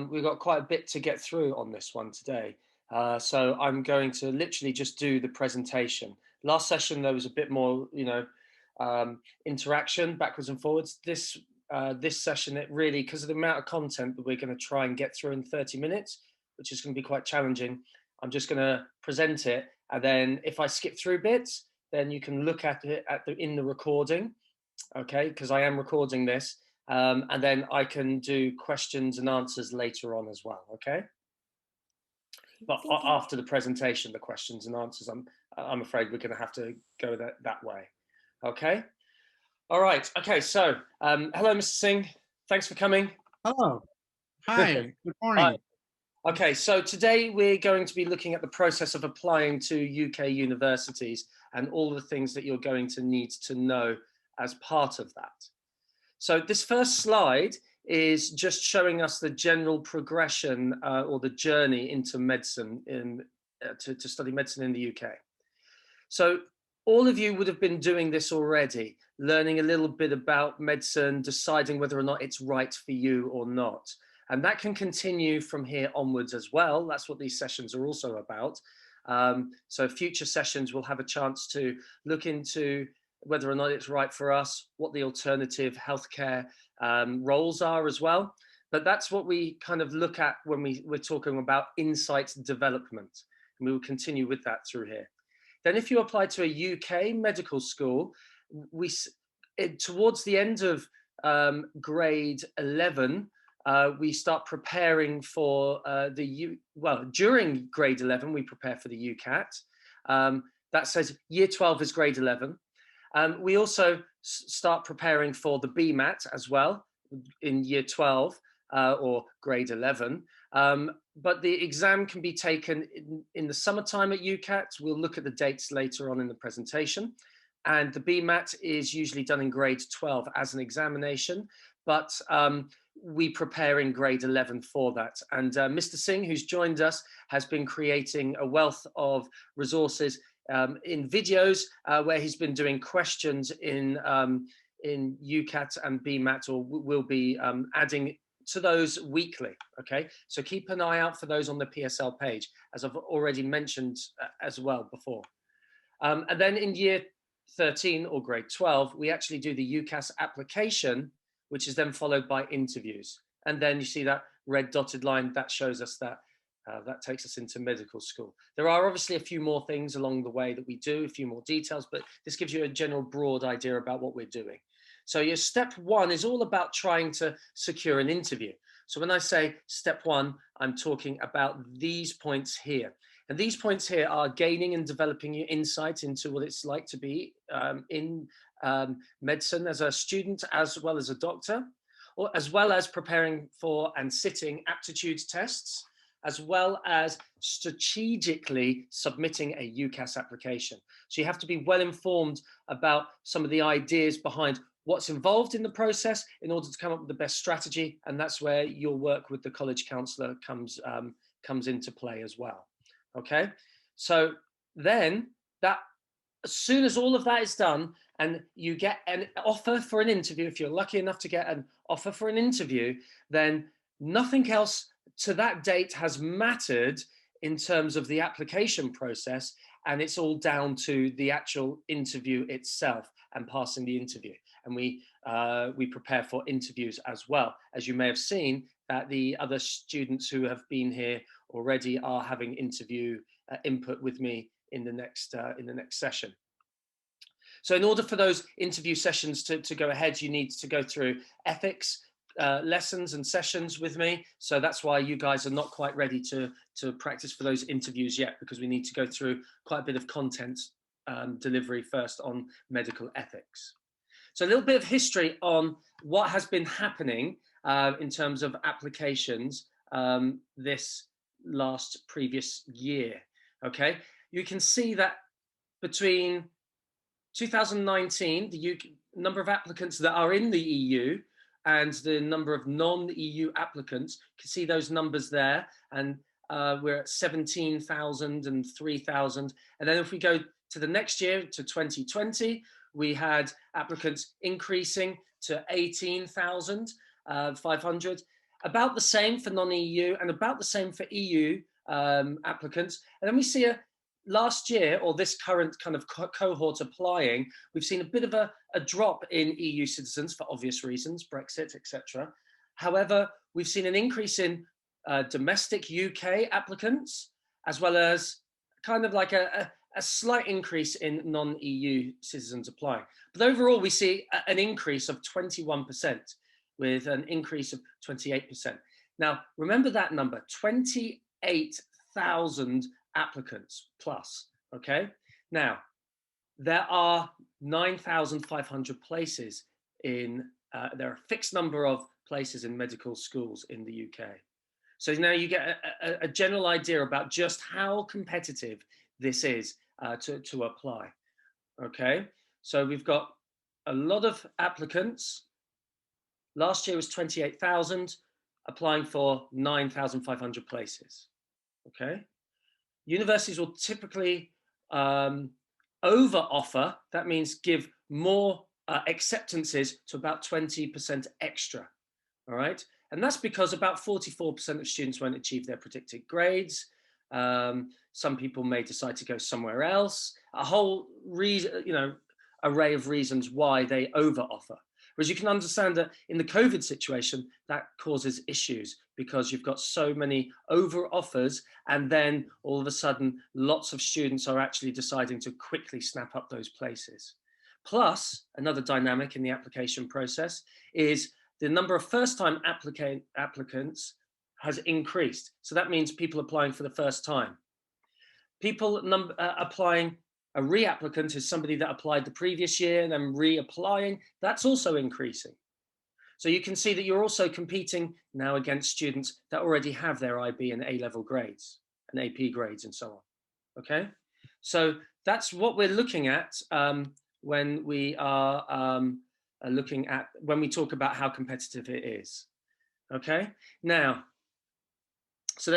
we've got quite a bit to get through on this one today. So I'm going to literally just do the presentation. Last session there was a bit more, interaction backwards and forwards. This session, it really, because of the amount of content that we're going to try and get through in 30 minutes, which is going to be quite challenging. I'm just going to present it, and then if I skip through bits, then you can look at it in the recording, okay? Because I am recording this, and then I can do questions and answers later on as well, okay? But after the presentation, the questions and answers, I'm afraid we're going to have to go that way, okay? All right. Okay. So, hello, Mr. Singh. Thanks for coming. Hello. Hi. Good morning. Hi. Okay. So today we're going to be looking at the process of applying to UK universities and all the things that you're going to need to know as part of that. So this first slide is just showing us the general progression or the journey into medicine to study medicine in the UK. So all of you would have been doing this already, learning a little bit about medicine, deciding whether or not it's right for you or not. And that can continue from here onwards as well. That's what these sessions are also about. So future sessions will have a chance to look into whether or not it's right for us, what the alternative healthcare roles are as well. But that's what we kind of look at when we're talking about insight development. And we will continue with that through here. Then if you apply to a UK medical school, towards the end of grade 11, we start preparing for during grade 11, we prepare for the UCAT. That says year 12 is grade 11. We also start preparing for the Bmat as well in year 12 or grade 11. But the exam can be taken in the summertime at UCAT. We'll look at the dates later on in the presentation. And the Bmat is usually done in grade 12 as an examination, but we prepare in grade 11 for that. And Mr. Singh, who's joined us, has been creating a wealth of resources in videos where he's been doing questions in UCAT and Bmat, or will be adding to those weekly, okay? So keep an eye out for those on the PSL page, as I've already mentioned as well before. And then in year 13 or grade 12, we actually do the UCAS application, which is then followed by interviews. And then you see that red dotted line, that shows us that that takes us into medical school. There are obviously a few more things along the way that we do, a few more details, but this gives you a general broad idea about what we're doing. So your step one is all about trying to secure an interview. So when I say step one, I'm talking about these points here. And these points here are gaining and developing your insight into what it's like to be in medicine as a student, as well as a doctor, or as well as preparing for and sitting aptitude tests, as well as strategically submitting a UCAS application. So you have to be well informed about some of the ideas behind what's involved in the process in order to come up with the best strategy, and that's where your work with the college counsellor comes into play as well. Okay, so then as soon as all of that is done and you get an offer for an interview, if you're lucky enough to get an offer for an interview, then nothing else to that date has mattered in terms of the application process, and it's all down to the actual interview itself and passing the interview. And we prepare for interviews as well. As you may have seen, that the other students who have been here already are having interview input with me in the next session. So in order for those interview sessions to go ahead, you need to go through ethics lessons and sessions with me. So that's why you guys are not quite ready to practice for those interviews yet, because we need to go through quite a bit of content delivery first on medical ethics. So a little bit of history on what has been happening in terms of applications this previous year. Okay, you can see that between 2019, the number of applicants that are in the EU and the number of non-EU applicants, you can see those numbers there, and we're at 17,000 and 3,000. And then if we go to the next year, to 2020, we had applicants increasing to 18,500. about the same for non-EU and about the same for EU applicants. And then we see last year, or this current kind of cohort applying, we've seen a bit of a drop in EU citizens for obvious reasons, Brexit, etc. However, we've seen an increase in domestic UK applicants, as well as kind of like a slight increase in non-EU citizens applying. But overall, we see an increase of 21%, with an increase of 28%. Now, remember that number, 28,000 applicants plus, okay? Now, there are 9,500 places there are a fixed number of places in medical schools in the UK. So now you get a general idea about just how competitive this is to apply, okay? So we've got a lot of applicants. Last year was 28,000, applying for 9,500 places, okay? Universities will typically over offer, that means give more acceptances to about 20% extra, all right? And that's because about 44% of students won't achieve their predicted grades. Some people may decide to go somewhere else. A whole array of reasons why they over offer. Whereas you can understand that in the COVID situation, that causes issues because you've got so many over offers, and then all of a sudden, lots of students are actually deciding to quickly snap up those places. Plus, another dynamic in the application process is the number of first-time applicants has increased. So that means people applying for the first time. People applying, a reapplicant is somebody that applied the previous year and then reapplying. That's also increasing. So you can see that you're also competing now against students that already have their IB and A-level grades and AP grades and so on. Okay, so that's what we're looking at when we are when we talk about how competitive it is. Okay, now, so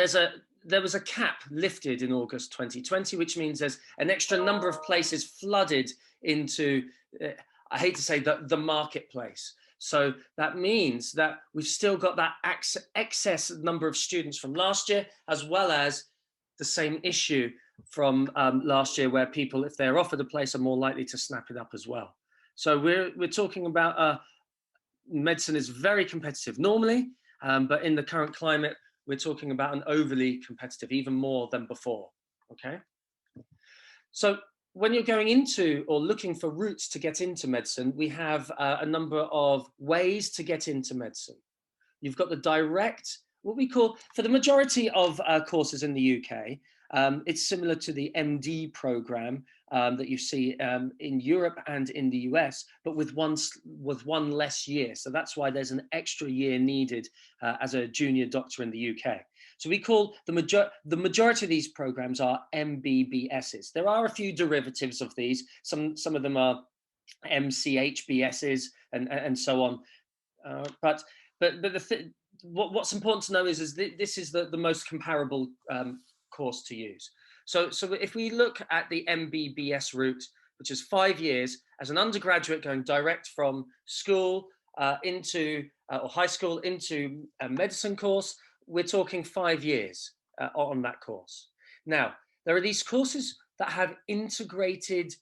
there was a cap lifted in August 2020, which means there's an extra number of places flooded into, I hate to say, the marketplace. So that means that we've still got that excess number of students from last year, as well as the same issue from last year, where people, if they're offered a place, are more likely to snap it up as well. So we're talking about medicine is very competitive normally, but in the current climate, we're talking about an overly competitive, even more than before, okay? So when you're going into or looking for routes to get into medicine, we have a number of ways to get into medicine. You've got the direct, what we call, for the majority of courses in the UK, it's similar to the MD program that you see in Europe and in the US, but with one less year. So that's why there's an extra year needed as a junior doctor in the UK. So we call the majority of these programs are MBBSs. There are a few derivatives of these. Some of them are MCHBSs and so on. But what's important to know is this is the most comparable course to use. So if we look at the MBBS route, which is 5 years as an undergraduate going direct from school into or high school into a medicine course, we're talking 5 years on that course. Now, there are these courses that have integrated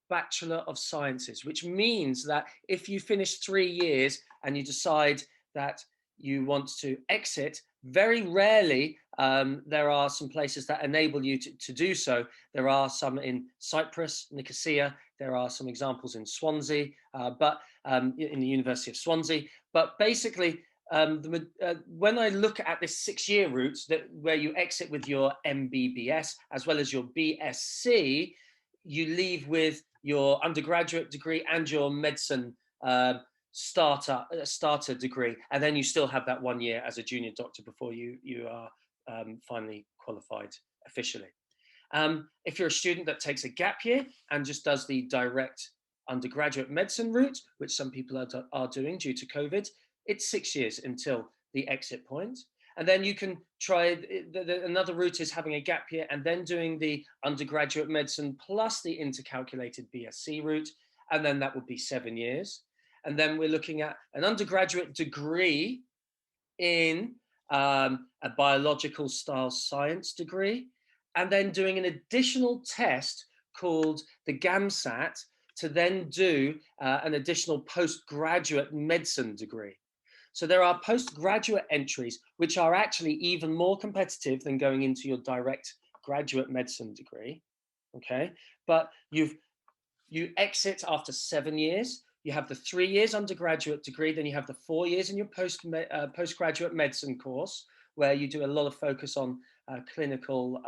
Bachelor of Sciences, which means that if you finish 3 years and you decide that you want to exit, very rarely there are some places that enable you to do so. There are some in Cyprus, Nicosia. There are some examples in Swansea, but in the University of Swansea. But basically, when I look at this 6-year route where you exit with your MBBS as well as your BSc, you leave with your undergraduate degree and your medicine starter degree, and then you still have that 1 year as a junior doctor before you are finally qualified officially. If you're a student that takes a gap year and just does the direct undergraduate medicine route, which some people are doing due to COVID, it's 6 years until the exit point. And then you can try, another route is having a gap year and then doing the undergraduate medicine plus the intercalculated BSc route, and then that would be 7 years. And then we're looking at an undergraduate degree in a biological style science degree, and then doing an additional test called the GAMSAT to then do an additional postgraduate medicine degree. So there are postgraduate entries, which are actually even more competitive than going into your direct graduate medicine degree. Okay, but you exit after 7 years. You have the 3 years undergraduate degree, then you have the 4 years in your postgraduate medicine course, where you do a lot of focus on clinical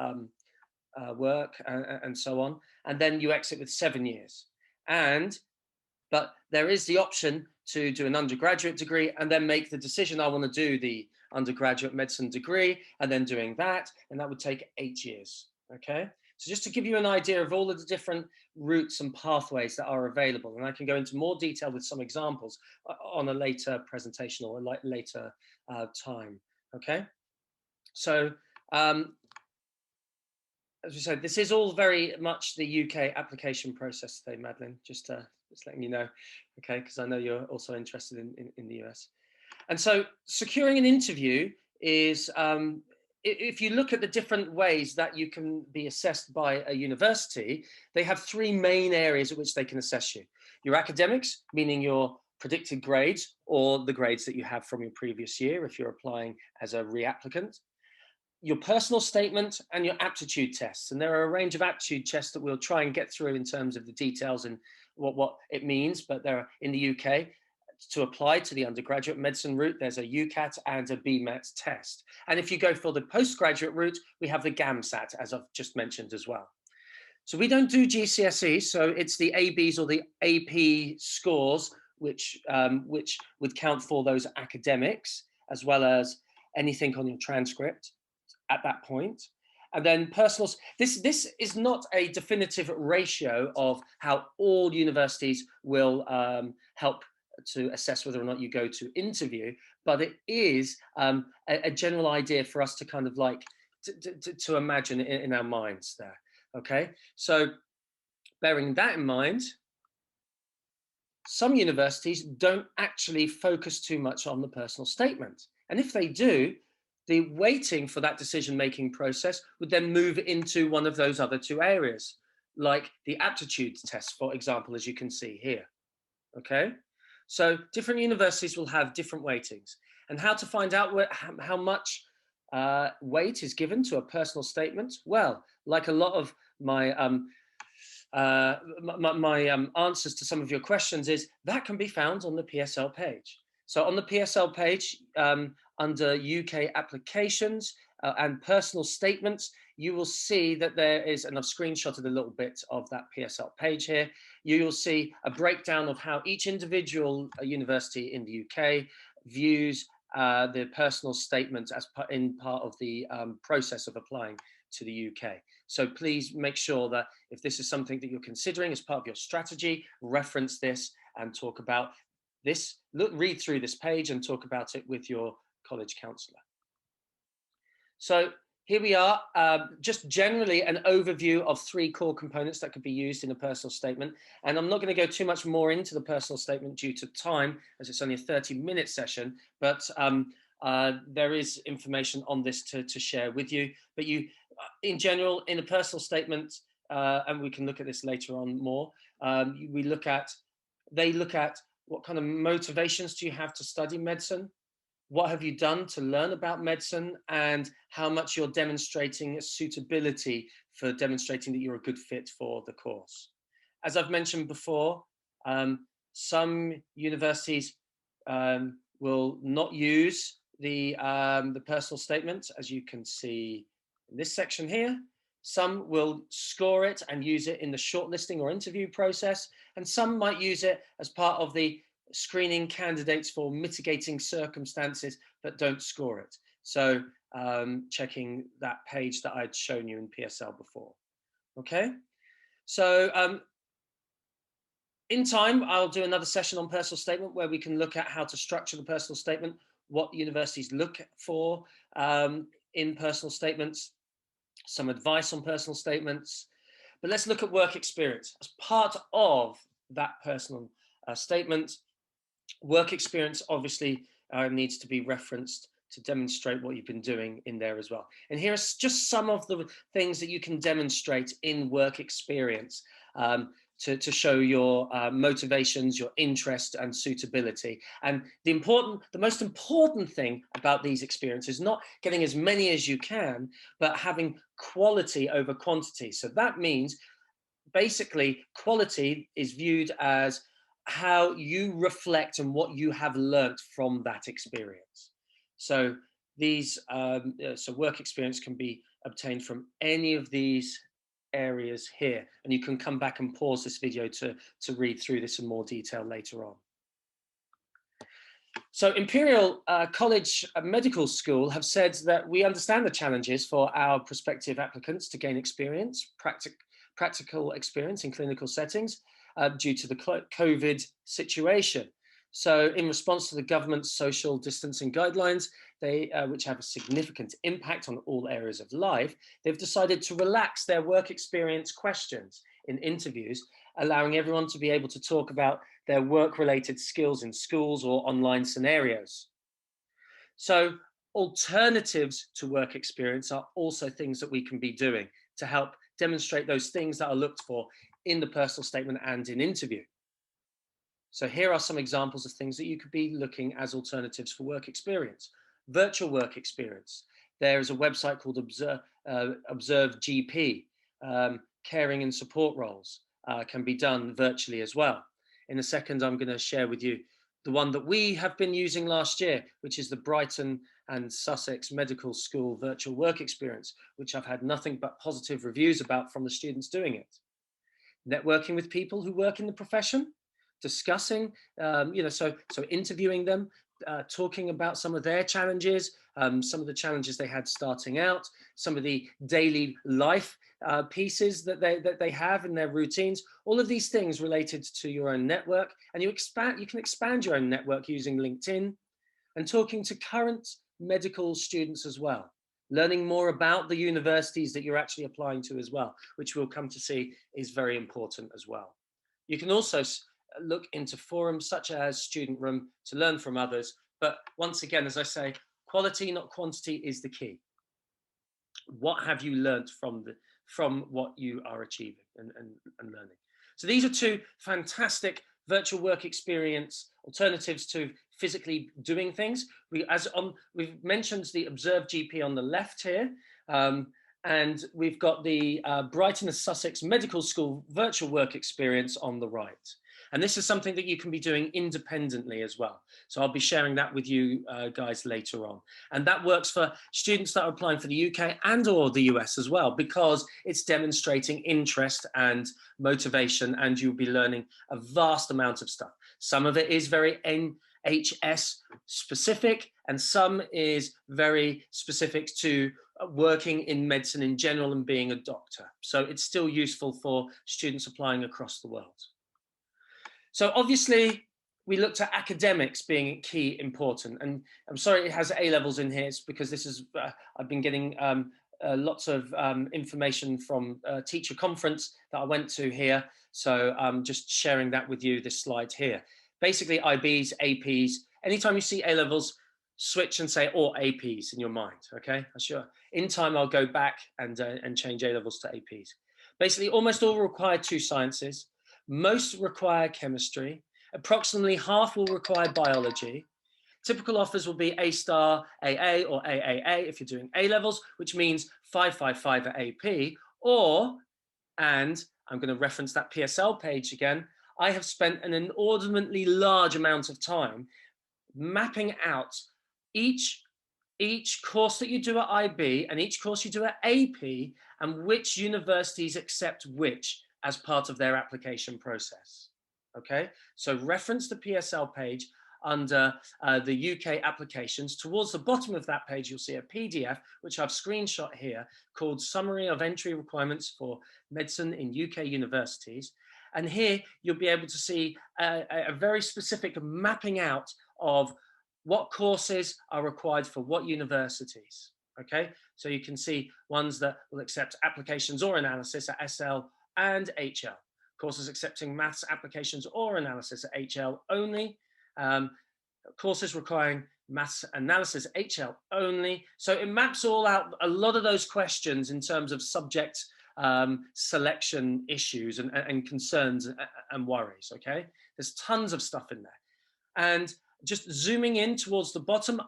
work and so on, and then you exit with 7 years. But there is the option to do an undergraduate degree and then make the decision, I want to do the undergraduate medicine degree, and then doing that, and that would take 8 years. Okay, so just to give you an idea of all of the different routes and pathways that are available, and I can go into more detail with some examples on a later presentation or a later time. Okay, so as we said, this is all very much the UK application process today, Madeline, just letting you know, okay, because I know you're also interested in the US. And so securing an interview is, if you look at the different ways that you can be assessed by a university, they have 3 main areas at which they can assess you. Your academics, meaning your predicted grades or the grades that you have from your previous year if you're applying as a reapplicant. Your personal statement and your aptitude tests. And there are a range of aptitude tests that we'll try and get through in terms of the details and what it means. But there are, in the UK, to apply to the undergraduate medicine route, there's a UCAT and a Bmat test. And if you go for the postgraduate route, we have the GAMSAT, as I've just mentioned as well. So we don't do GCSE, so it's the ABs or the AP scores, which would count for those academics, as well as anything on your transcript at that point. And then personal, this is not a definitive ratio of how all universities will help to assess whether or not you go to interview, but it is a general idea for us to kind of like to imagine in our minds there. Okay, so bearing that in mind, some universities don't actually focus too much on the personal statement, and if they do, the weighting for that decision-making process would then move into one of those other 2 areas, like the aptitude test, for example, as you can see here. Okay, so different universities will have different weightings, and how to find out how much weight is given to a personal statement? Well, like a lot of my answers to some of your questions is that can be found on the PSL page. So on the PSL page, under UK applications and personal statements, you will see that there is, and I've screenshotted a little bit of that PSL page here, you will see a breakdown of how each individual university in the UK views the personal statement as part of the process of applying to the UK. So please make sure that if this is something that you're considering as part of your strategy, reference this and talk about this, read through this page and talk about it with your college counsellor. So here we are, just generally an overview of 3 core components that could be used in a personal statement. And I'm not going to go too much more into the personal statement due to time, as it's only a 30-minute session, but there is information on this to share with you. But you, in general, in a personal statement, and we can look at this later on more, they look at what kind of motivations do you have to study medicine? What have you done to learn about medicine, and how much you're demonstrating a suitability for demonstrating that you're a good fit for the course. As I've mentioned before, some universities will not use the personal statement, as you can see in this section here. Some will score it and use it in the shortlisting or interview process, and some might use it as part of the screening candidates for mitigating circumstances but don't score it. So checking that page that I'd shown you in PSL before. Okay, so in time, I'll do another session on personal statement where we can look at how to structure the personal statement, what universities look for in personal statements, some advice on personal statements. But let's look at work experience as part of that personal statement. Work experience obviously needs to be referenced to demonstrate what you've been doing in there as well. And here are just some of the things that you can demonstrate in work experience to show your motivations, your interest and suitability. And the most important thing about these experiences is not getting as many as you can, but having quality over quantity. So that means basically quality is viewed as how you reflect and what you have learnt from that experience. So these so work experience can be obtained from any of these areas here, and you can come back and pause this video to read through this in more detail later on. So Imperial College Medical School have said that we understand the challenges for our prospective applicants to gain experience, practical experience in clinical settings due to the COVID situation. So in response to the government's social distancing guidelines, which have a significant impact on all areas of life, they've decided to relax their work experience questions in interviews, allowing everyone to be able to talk about their work-related skills in schools or online scenarios. So alternatives to work experience are also things that we can be doing to help demonstrate those things that are looked for in the personal statement and in interview. So here are some examples of things that you could be looking as alternatives for work experience. Virtual work experience. There is a website called Observe GP. Caring and support roles can be done virtually as well. In a second, I'm going to share with you the one that we have been using last year, which is the Brighton and Sussex Medical School virtual work experience, which I've had nothing but positive reviews about from the students doing it. Networking with people who work in the profession, discussing, so interviewing them, talking about some of their challenges, some of the challenges they had starting out, some of the daily life pieces that they have in their routines, all of these things related to your own network. And you can expand your own network using LinkedIn and talking to current medical students as well, learning more about the universities that you're actually applying to as well, which we'll come to see is very important as well. You can also look into forums such as Student Room to learn from others. But once again, as I say, quality, not quantity, is the key. What have you learned from what you are achieving and learning? So these are two fantastic virtual work experience alternatives to physically doing things. We've mentioned the Observe GP on the left here. And we've got the Brighton and Sussex Medical School virtual work experience on the right. And this is something that you can be doing independently as well. So I'll be sharing that with you guys later on. And that works for students that are applying for the UK and or the US as well, because it's demonstrating interest and motivation, and you'll be learning a vast amount of stuff. Some of it is very NHS specific, and some is very specific to working in medicine in general and being a doctor. So it's still useful for students applying across the world. So obviously we looked at academics being key important, and I'm sorry it has A-levels in here. It's because this is I've been getting lots of information from a teacher conference that I went to here. So I'm just sharing that with you, this slide here. Basically IBs, APs, anytime you see A-levels, switch and say or APs in your mind, okay? Sure. In time, I'll go back and change A-levels to APs. Basically, almost all require 2 sciences. Most require chemistry. Approximately half will require biology. Typical offers will be A-star, AA, or AAA if you're doing A-levels, which means 555 at AP, and I'm going to reference that PSL page again, I have spent an inordinately large amount of time mapping out each course that you do at IB and each course you do at AP, and which universities accept which as part of their application process. Okay, so reference the PSL page under the UK applications. Towards the bottom of that page, you'll see a PDF, which I've screenshot here, called Summary of Entry Requirements for Medicine in UK Universities. And here you'll be able to see a very specific mapping out of what courses are required for what universities. Okay, so you can see ones that will accept applications or analysis at SL and HL. Courses accepting maths applications or analysis at HL only. courses requiring maths analysis, HL only. So it maps all out a lot of those questions in terms of subject selection issues and concerns and worries, okay? There's tons of stuff in there. And just zooming in towards the bottom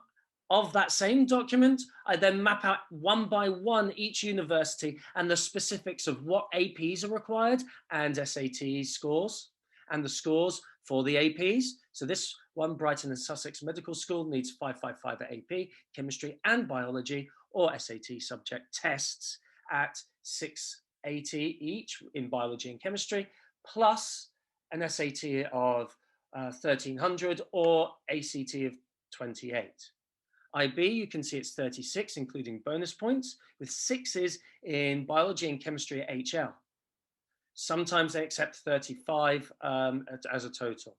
of that same document, I then map out one by one each university and the specifics of what APs are required and SAT scores and the scores for the APs. So this one, Brighton and Sussex Medical School, needs 555 at AP, chemistry and biology, or SAT subject tests at 680 each in biology and chemistry, plus an SAT of 1300 or ACT of 28. IB, you can see it's 36, including bonus points, with 6s in biology and chemistry at HL. Sometimes they accept 35 as a total.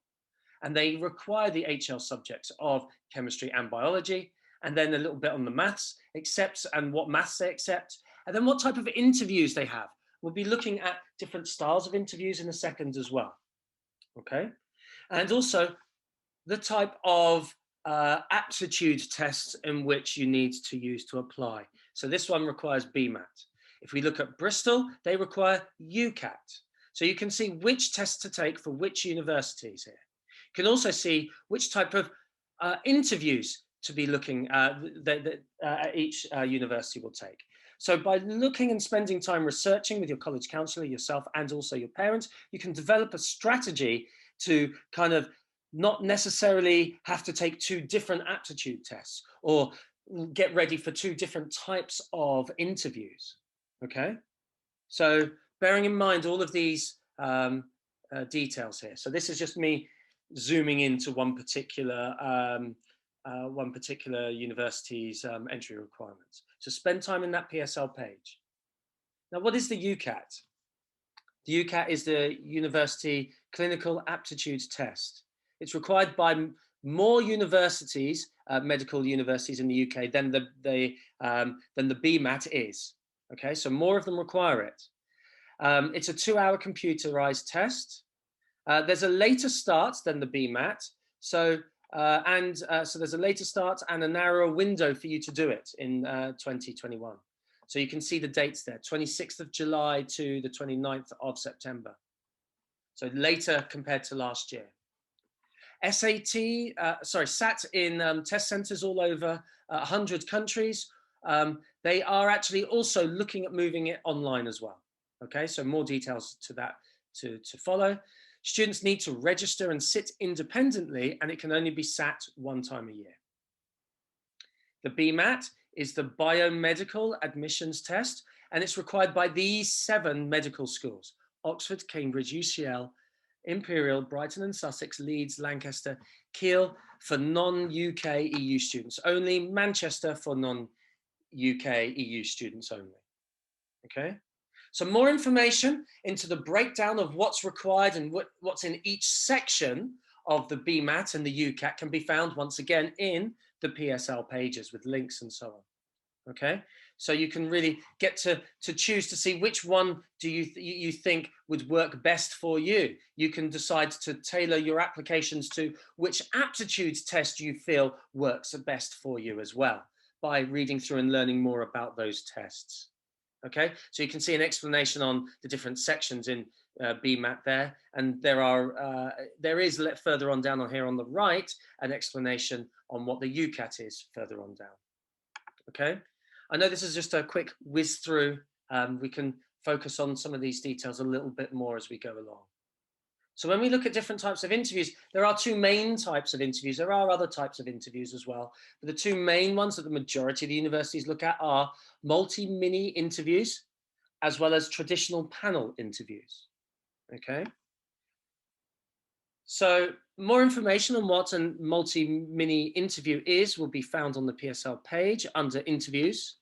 And they require the HL subjects of chemistry and biology, and then a little bit on the maths, accepts and what maths they accept, and then what type of interviews they have. We'll be looking at different styles of interviews in a second as well, okay? And also the type of aptitude tests in which you need to use to apply. So this one requires Bmat. If we look at Bristol, they require Ucat. So you can see which tests to take for which universities here. You can also see which type of interviews to be looking at that each university will take. So by looking and spending time researching with your college counsellor, yourself, and also your parents, you can develop a strategy to kind of not necessarily have to take two different aptitude tests or get ready for two different types of interviews, okay? So bearing in mind all of these details here. So this is just me zooming into one particular university's entry requirements. So spend time in that PSL page. Now, what is the UCAT? The UCAT is the University Clinical Aptitude Test. It's required by more universities, medical universities in the UK, than the Bmat is. Okay, so more of them require it. It's a 2-hour computerized test. There's a later start than the Bmat, so there's a later start and a narrower window for you to do it in 2021. So you can see the dates there, 26th of July to the 29th of September. So later compared to last year. SAT in test centers all over 100 countries. They are actually also looking at moving it online as well. Okay, so more details to that to follow. Students need to register and sit independently, and it can only be sat one time a year. The Bmat is the biomedical admissions test, and it's required by these 7 medical schools: Oxford, Cambridge, UCL, Imperial, Brighton and Sussex, Leeds, Lancaster, Kiel for non-UK EU students only, Manchester for non-UK EU students only. Okay, so more information into the breakdown of what's required and what's in each section of the Bmat and the UCAT can be found once again in the PSL pages with links and so on. Okay, so you can really get to choose to see which one do you think would work best for you. You can decide to tailor your applications to which aptitude test you feel works best for you as well by reading through and learning more about those tests. Okay, so you can see an explanation on the different sections in Bmat there, and there is further on down on here on the right an explanation on what the UCAT is further on down. Okay, I know this is just a quick whiz through. We can focus on some of these details a little bit more as we go along. So when we look at different types of interviews, there are 2 main types of interviews. There are other types of interviews as well, but the 2 main ones that the majority of the universities look at are multi-mini interviews as well as traditional panel interviews. Okay. So more information on what a multi-mini interview is will be found on the PSL page under interviews.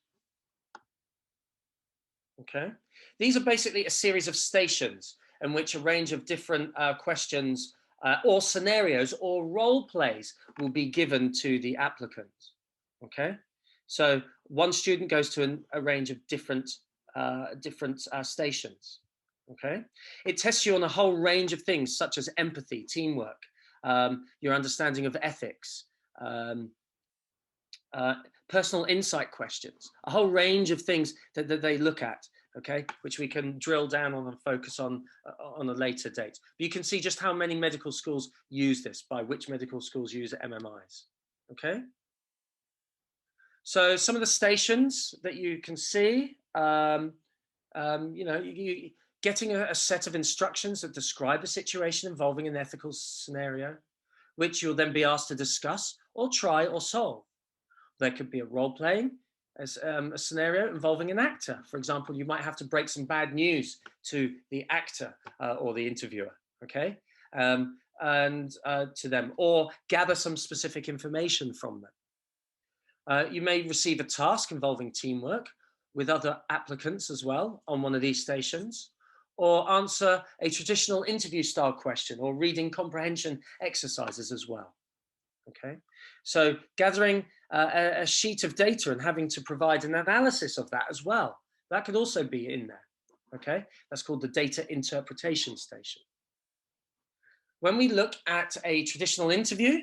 Okay. These are basically a series of stations in which a range of different questions or scenarios or role plays will be given to the applicant. Okay. So one student goes to a range of different stations. Okay. It tests you on a whole range of things such as empathy, teamwork, your understanding of ethics, um, personal insight questions, a whole range of things that they look at, okay, which we can drill down on and focus on a later date. But you can see just how many medical schools use this, by which medical schools use MMIs, okay? So some of the stations that you can see, getting a set of instructions that describe a situation involving an ethical scenario, which you'll then be asked to discuss or try or solve. There could be a role-playing as a scenario involving an actor. For example, you might have to break some bad news to the actor or the interviewer, okay? And to them, or gather some specific information from them. You may receive a task involving teamwork with other applicants as well on one of these stations, or answer a traditional interview style question or reading comprehension exercises as well. Okay, so gathering a sheet of data and having to provide an analysis of that as well. That could also be in there. Okay, that's called the data interpretation station. When we look at a traditional interview,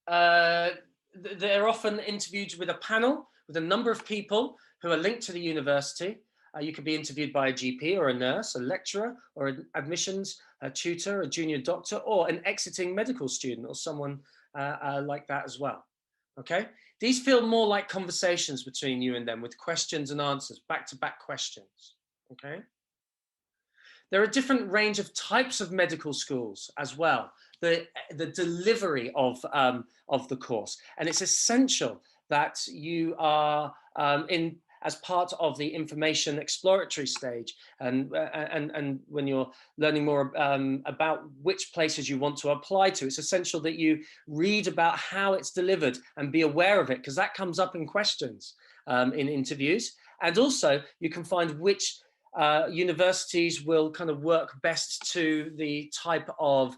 they're often interviewed with a panel with a number of people who are linked to the university. You could be interviewed by a GP or a nurse, a lecturer, or an admissions, a tutor, a junior doctor, or an exiting medical student, or someone like that as well. Okay, these feel more like conversations between you and them, with questions and answers, back-to-back questions. Okay, there are a different range of types of medical schools as well. The delivery of the course, and it's essential that you are in as part of the information exploratory stage, and when you're learning more about which places you want to apply to, it's essential that you read about how it's delivered and be aware of it, because that comes up in questions in interviews. And also you can find which universities will kind of work best to the type of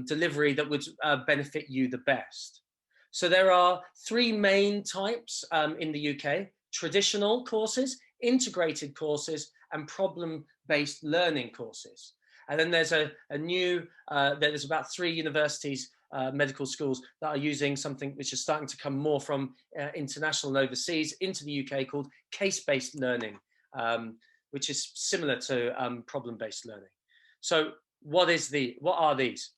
delivery that would benefit you the best. So there are three main types in the UK: traditional courses, integrated courses, and problem-based learning courses. And then there's there's about 3 universities, medical schools, that are using something which is starting to come more from international and overseas into the UK, called case-based learning, which is similar to problem-based learning. So what are these?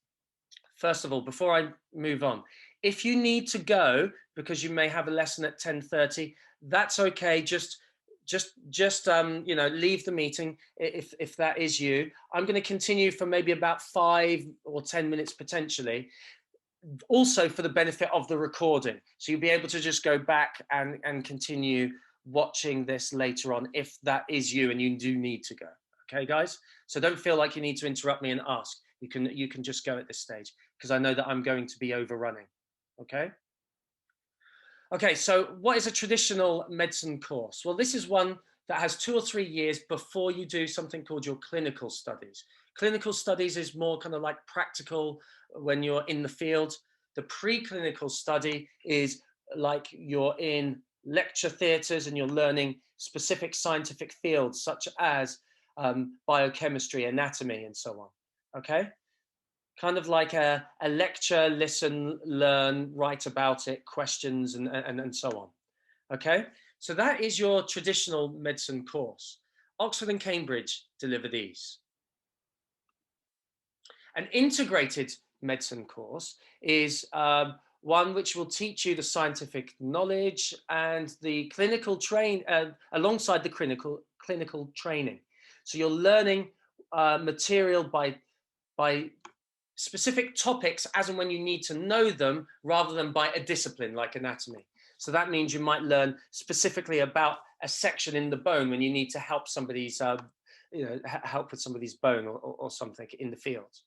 First of all, before I move on, if you need to go because you may have a lesson at 10:30, that's okay. Just leave the meeting if that is you. I'm going to continue for maybe about 5 or 10 minutes potentially, also for the benefit of the recording. So you'll be able to just go back and continue watching this later on if that is you and you do need to go. Okay, guys? So don't feel like you need to interrupt me and ask. You can just go at this stage, because I know that I'm going to be overrunning. Okay? Okay, so what is a traditional medicine course? Well, this is one that has 2 or 3 years before you do something called your clinical studies. Clinical studies is more kind of like practical when you're in the field. The preclinical study is like you're in lecture theatres and you're learning specific scientific fields such as biochemistry, anatomy, and so on. Okay? Kind of like a lecture, listen, learn, write about it, questions, and so on. Okay? So that is your traditional medicine course. Oxford and Cambridge deliver these. An integrated medicine course is one which will teach you the scientific knowledge and the clinical alongside the clinical training. So you're learning material by specific topics as and when you need to know them, rather than by a discipline like anatomy. So that means you might learn specifically about a section in the bone when you need to help somebody's, help with somebody's bone or something in the field.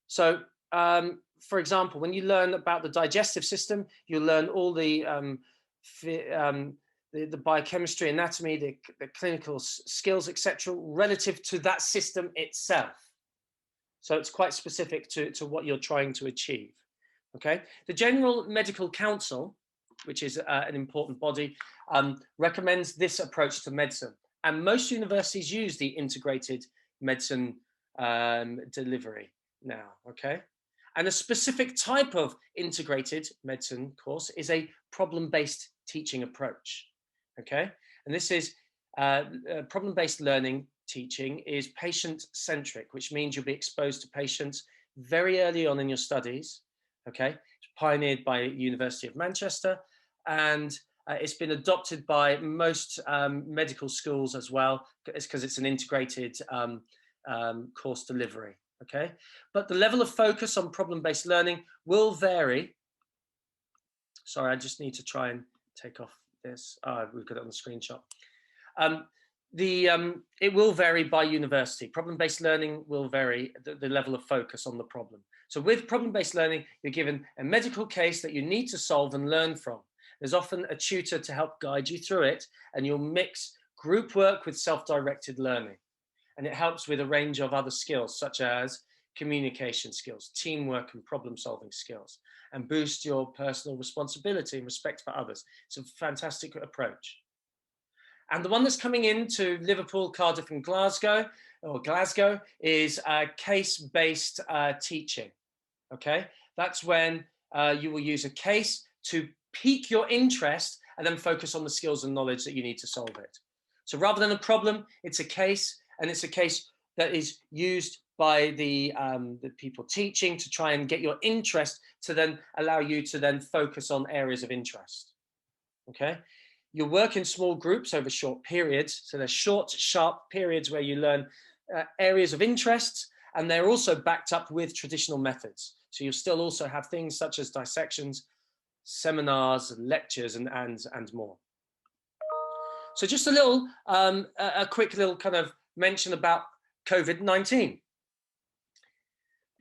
So, for example, when you learn about the digestive system, you learn all the biochemistry, anatomy, the clinical skills, etc., relative to that system itself. So it's quite specific to what you're trying to achieve. Okay. The General Medical Council, which is an important body, recommends this approach to medicine. And most universities use the integrated medicine delivery now. Okay. And a specific type of integrated medicine course is a problem-based teaching approach, okay? And this is problem-based learning teaching is patient-centric, which means you'll be exposed to patients very early on in your studies, okay? It's pioneered by University of Manchester, and it's been adopted by most medical schools as well. It's because it's an integrated course delivery, okay? But the level of focus on problem-based learning will vary. Sorry, I just need to try and take off this. We've got it on the screenshot. It will vary by university. Problem-based learning will vary the level of focus on the problem. So with problem-based learning, you're given a medical case that you need to solve and learn from. There's often a tutor to help guide you through it, and you'll mix group work with self-directed learning. And it helps with a range of other skills, such as communication skills, teamwork and problem-solving skills, and boost your personal responsibility and respect for others. It's a fantastic approach. And the one that's coming into Liverpool, Cardiff, and Glasgow is case-based teaching, okay? That's when you will use a case to pique your interest and then focus on the skills and knowledge that you need to solve it. So rather than a problem, it's a case, and it's a case that is used by the people teaching to try and get your interest to then allow you to then focus on areas of interest, okay? You work in small groups over short periods. So there's short, sharp periods where you learn areas of interest, and they're also backed up with traditional methods. So you'll still also have things such as dissections, seminars, lectures, and more. So just a quick little kind of mention about COVID-19.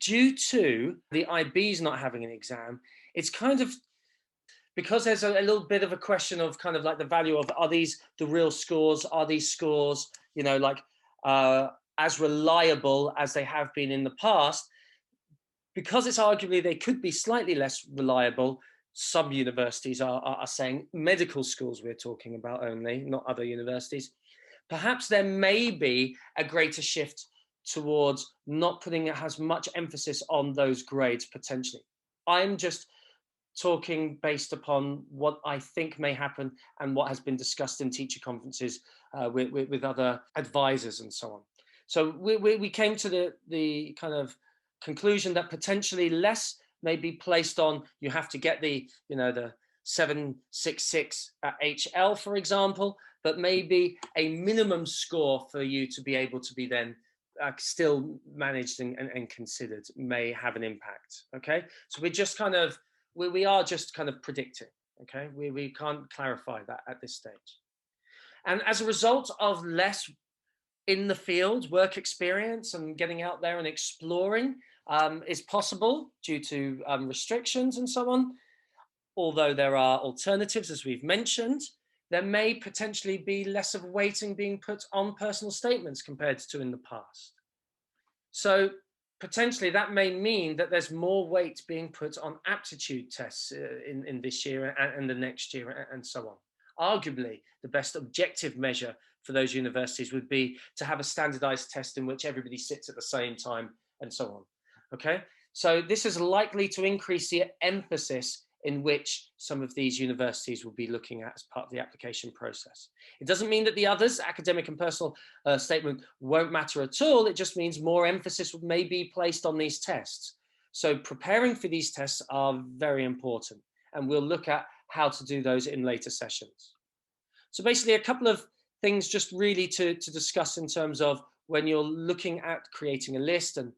Due to the IBs not having an exam, it's kind of, because there's a little bit of a question of kind of like the value of, are these the real scores? Are these scores, you know, like as reliable as they have been in the past? Because it's arguably they could be slightly less reliable, some universities are saying, medical schools we're talking about only, not other universities, perhaps there may be a greater shift towards not putting as much emphasis on those grades potentially. I'm just talking based upon what I think may happen and what has been discussed in teacher conferences with other advisors and so on. So we came to the kind of conclusion that potentially less may be placed on, you have to get the 766 HL, for example, but maybe a minimum score for you to be able to be then still managed and considered may have an impact, okay? So we're just kind of, we are just kind of predicting, okay? We can't clarify that at this stage. And as a result of less in the field work experience and getting out there and exploring is possible due to restrictions and so on. Although there are alternatives, as we've mentioned, there may potentially be less of weighting being put on personal statements compared to in the past. So potentially that may mean that there's more weight being put on aptitude tests in this year and the next year and so on. Arguably, the best objective measure for those universities would be to have a standardized test in which everybody sits at the same time and so on. Okay, so this is likely to increase the emphasis in which some of these universities will be looking at as part of the application process. It doesn't mean that the others, academic and personal statement, won't matter at all. It just means more emphasis may be placed on these tests. So preparing for these tests are very important, and we'll look at how to do those in later sessions. So basically a couple of things just really to discuss in terms of when you're looking at creating a list and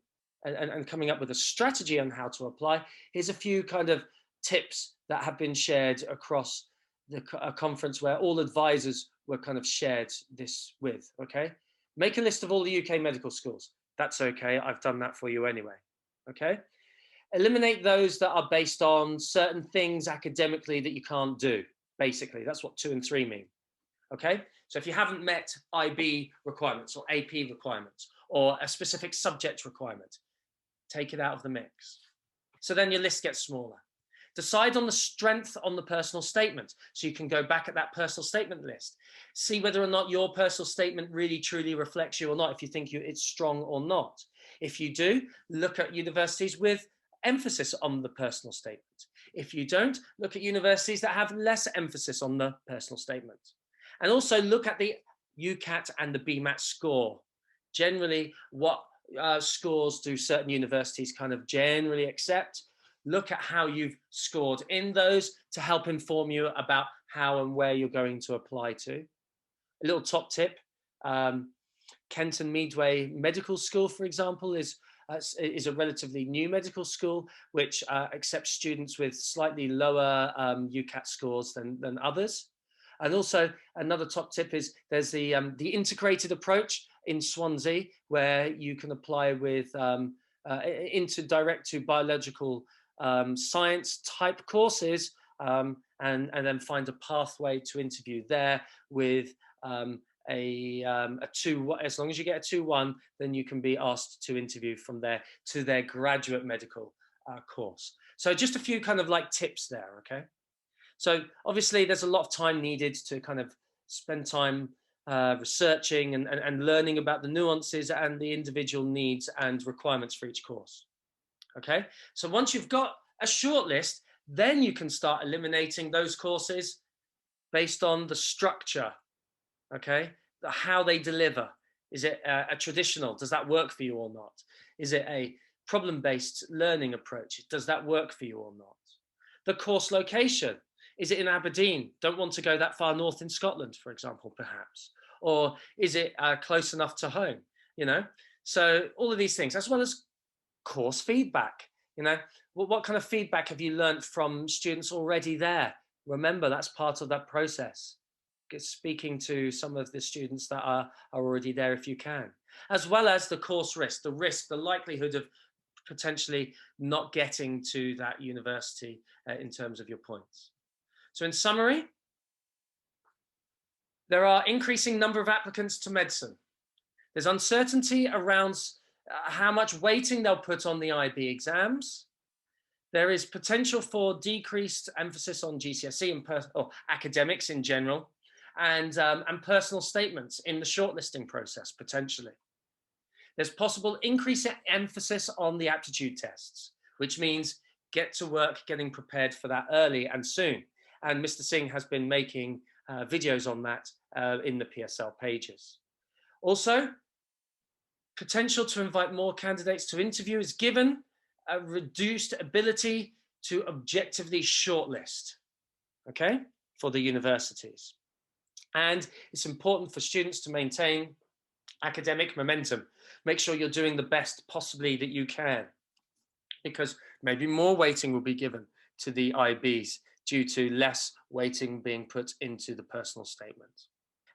coming up with a strategy on how to apply. Here's a few kind of tips that have been shared across a conference where all advisors were kind of shared this with, okay? Make a list of all the UK medical schools. That's okay, I've done that for you anyway, okay? Eliminate those that are based on certain things academically that you can't do, basically. That's what 2 and 3 mean, okay? So if you haven't met IB requirements or AP requirements or a specific subject requirement, take it out of the mix. So then your list gets smaller. Decide on the strength on the personal statement. So you can go back at that personal statement list. See whether or not your personal statement really truly reflects you or not, if you think it's strong or not. If you do, look at universities with emphasis on the personal statement. If you don't, look at universities that have less emphasis on the personal statement. And also look at the UCAT and the Bmat score. Generally, what scores do certain universities kind of generally accept? Look at how you've scored in those to help inform you about how and where you're going to apply to. A little top tip, Kenton Medway Medical School, for example, is a relatively new medical school which accepts students with slightly lower UCAT scores than others. And also another top tip is there's the integrated approach in Swansea, where you can apply with into direct to biological science type courses, and then find a pathway to interview there with a 2, as long as you get a 2-1, then you can be asked to interview from there to their graduate medical course. So just a few kind of like tips there, okay? So obviously there's a lot of time needed to kind of spend time researching and learning about the nuances and the individual needs and requirements for each course, okay? So once you've got a short list, then you can start eliminating those courses based on the structure, okay? How they deliver. Is it a traditional? Does that work for you or not? Is it a problem-based learning approach? Does that work for you or not? The course location. Is it in Aberdeen? Don't want to go that far north in Scotland, for example, perhaps. Or is it close enough to home? You know, so all of these things, as well as course feedback. You know, what kind of feedback have you learned from students already there? Remember, that's part of that process. Speaking to some of the students that are already there if you can, as well as the course risk, the likelihood of potentially not getting to that university in terms of your points. So in summary, there are increasing number of applicants to medicine. There's uncertainty around how much weighting they'll put on the IB exams. There is potential for decreased emphasis on GCSE or academics in general, and personal statements in the shortlisting process, potentially. There's possible increased emphasis on the aptitude tests, which means get to work getting prepared for that early and soon. And Mr. Singh has been making videos on that in the PSL pages. Also, potential to invite more candidates to interview is given a reduced ability to objectively shortlist, okay, for the universities. And it's important for students to maintain academic momentum. Make sure you're doing the best possibly that you can, because maybe more weighting will be given to the IBs due to less weighting being put into the personal statement.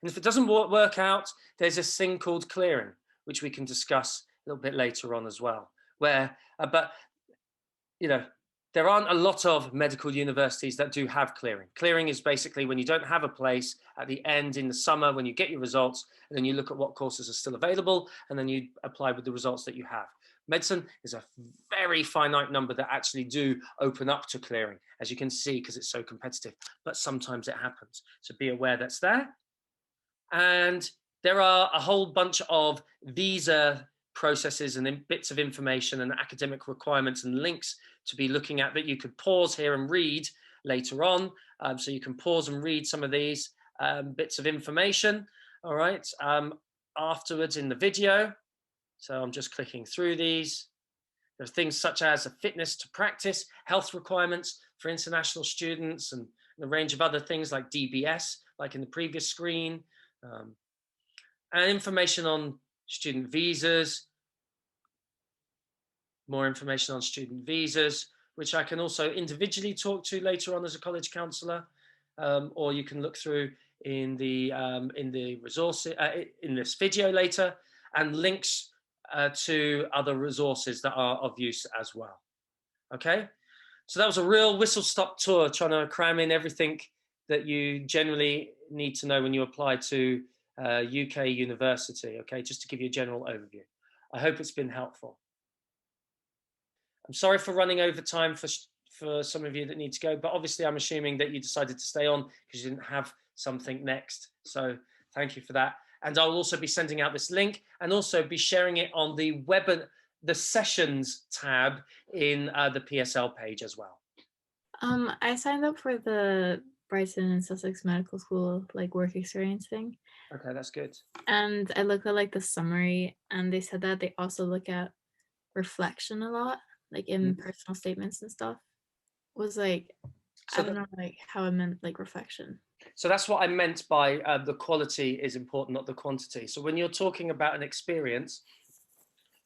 And if it doesn't work out, there's this thing called clearing, which we can discuss a little bit later on as well, where, but, you know, there aren't a lot of medical universities that do have clearing. Clearing is basically when you don't have a place at the end in the summer, when you get your results, and then you look at what courses are still available, and then you apply with the results that you have. Medicine is a very finite number that actually do open up to clearing, as you can see, because it's so competitive, but sometimes it happens. So be aware that's there. And there are a whole bunch of visa processes and bits of information and academic requirements and links to be looking at that you could pause here and read later on. So you can pause and read some of these bits of information, all right, afterwards in the video. So I'm just clicking through these. There are things such as a fitness to practice, health requirements for international students, and a range of other things like DBS, like in the previous screen, and information on student visas, more information on student visas, which I can also individually talk to later on as a college counsellor, or you can look through in the resources in this video later, and links to other resources that are of use as well. Okay, so that was a real whistle-stop tour, trying to cram in everything that you generally need to know when you apply to UK university. Okay, just to give you a general overview. I hope it's been helpful. I'm sorry for running over time for some of you that need to go, but obviously I'm assuming that you decided to stay on because you didn't have something next. So thank you for that. And I'll also be sending out this link and also be sharing it on the the sessions tab in the PSL page as well. I signed up for the Brighton and Sussex Medical School like work experience thing, Okay, that's good. and I looked at like the summary, and they said that they also look at reflection a lot, like in personal statements and stuff. Was like, So I don't know, like how I meant like reflection. So that's what I meant by the quality is important, not the quantity. So when you're talking about an experience,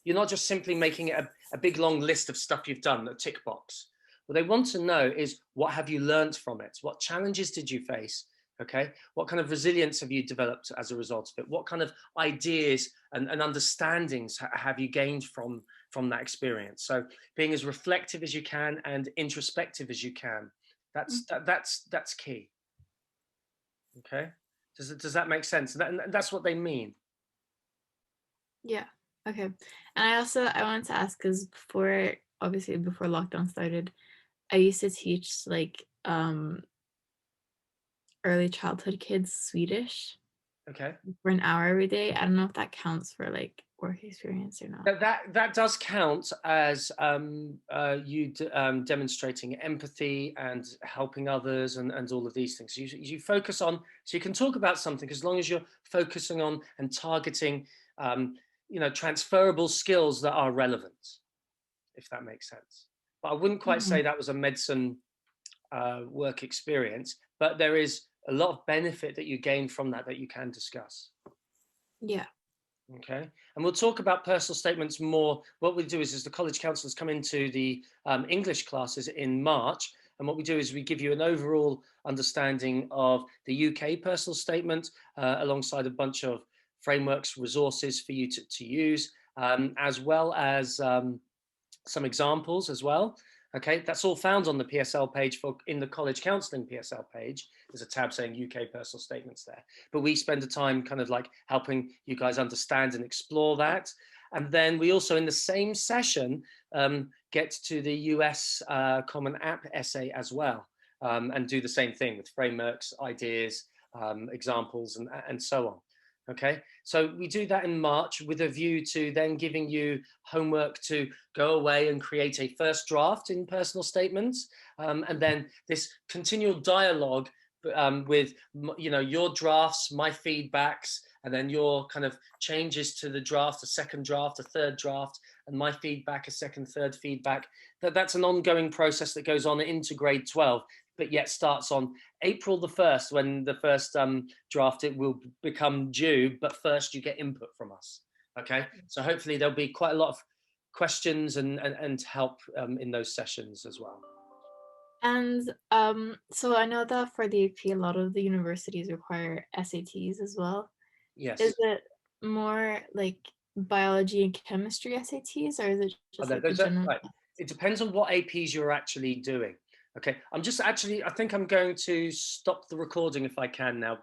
you're not just simply making it a big long list of stuff you've done, a tick box. What they want to know is, what have you learned from it? What challenges did you face? Okay, what kind of resilience have you developed as a result of it? What kind of ideas and understandings have you gained from that experience? So being as reflective as you can and introspective as you can, that's key. Okay, does that make sense? That's what they mean. Yeah. Okay. And I wanted to ask, because obviously before lockdown started, I used to teach like early childhood kids Swedish. Okay. For an hour every day. I don't know if that counts for like work experience or not. That does count as you demonstrating empathy and helping others and all of these things. You focus on, so you can talk about something as long as you're focusing on and targeting transferable skills that are relevant, if that makes sense. But I wouldn't quite say that was a medicine work experience, but there is a lot of benefit that you gain from that you can discuss. Yeah. Okay, and we'll talk about personal statements more. What we do is the college counsellors come into the English classes in March, and what we do is we give you an overall understanding of the UK personal statement alongside a bunch of frameworks, resources for you to use, as well as some examples as well. Okay, that's all found on the PSL page in the college counselling PSL page. There's a tab saying UK personal statements there. But we spend the time kind of like helping you guys understand and explore that. And then we also in the same session get to the US Common App essay as well, and do the same thing with frameworks, ideas, examples, and so on. Okay, so we do that in March with a view to then giving you homework to go away and create a first draft in personal statements, and then this continual dialogue with your drafts, my feedbacks, and then your kind of changes to the draft, a second draft, a third draft, and my feedback, a second, third feedback. That's an ongoing process that goes on into grade 12. But yet starts on April the 1st when the first draft it will become due, but first you get input from us. Okay, so hopefully there'll be quite a lot of questions and help in those sessions as well. And so I know that for the AP, a lot of the universities require SATs as well. Yes. Is it more like biology and chemistry SATs, or is it just like the general? Right. It depends on what APs you're actually doing. Okay, I think I'm going to stop the recording if I can now.